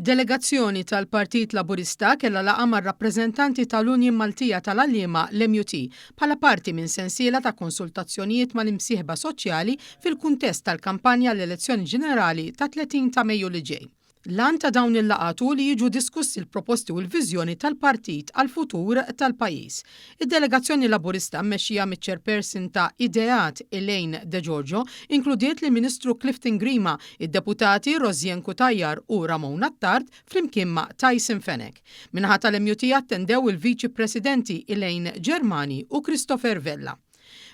Delegazzjoni tal-Partit Laburista kellha laqa mar-rappreżentanti tal-Unjin Maltija tal-Għalliema l-MUT bħala parti minn sensiela ta' konsultazzjonijiet mal-imsieħba soċjali fil-kuntest tal-kampanja l-elezzjoni ġenerali ta' 30 ta' Mejju li ġej. Lan ta' dawn il-laqatu li jiġu diskussi l-proposti u l-viżjoni tal-partit għal-futur tal-pajjiż. Id-delegazzjoni Laburista mmexxija miċ-chairperson ta' Ideat Elaine De Giorgio inkludiet lill-Ministru Clifton Grima, id-deputati Rozien Kutajjar u Ramon Attard flimkien ma' Tyson Fenech. Minħa tal-MUT attendew il-Viċi Presidenti Elaine Germani u Christopher Vella.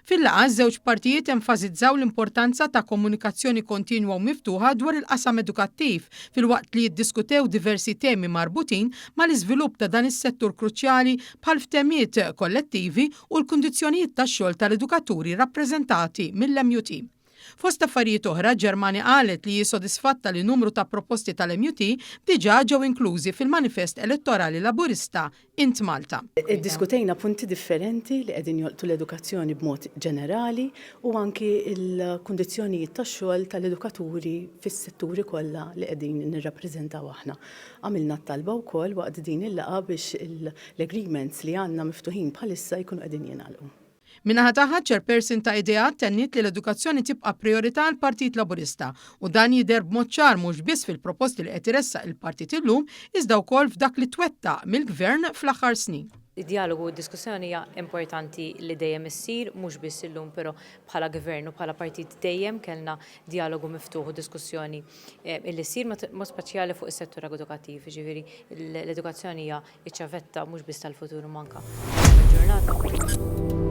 Fil-laqgħa żewġ partijiet enfasizzaw l-importanza ta' komunikazzjoni kontinwa u miftuħa dwar il-qasam edukattiv filwaqt li jiddiskutew diversi temi marbutin mal-iżvilupp ta' dan is-settur kruċjali bħal ftehmiet kollettivi u l-kundizzjonijiet tax-xogħol tal-edukaturi rappreżentati mill-MUT. Fost affarijiet oħra, Ġermani qalet li jisodisfatta li numru ta' proposti tal-MUT diġà ġew inklużi fil-manifest elettorali Laburista Int Malta. Diskutejna punti differenti li qegħdin jolqtu l-edukazzjoni b'mod ġenerali u anki l-kundizzjonijiet tax-xogħol tal-edukaturi fis-setturi kollha li qegħdin nirrappreżentaw aħna. Għamilna t-talba wkoll waqt din il-laqgħa biex l-agreements li għandna miftuħin bħalissa jkunu qegħdin jingħalqu. Minnaħa taħħa chairperson ta' Ideat tennit li l-edukazzjoni tibqa' priorità għall partit Laburista u dan jidher b'mod ċar mhux biss fil-proposti li qed iressaq il-partit illum iżda wkoll f'dak li twettaq mill-Gvern fl-aħħar snin. Id-dialogu u d-diskussjoni hija importanti li dejjem issir, mhux biss illum però bħala gvern u bħala partit dejjem kellna dialogu miftuħ u diskussjoni illi ssir mod speċjali fuq is-settur edukattiv, jiġifieri l-edukazzjoni hija ċ-ċavetta mhux biss tal-futur manka. Ġurnata.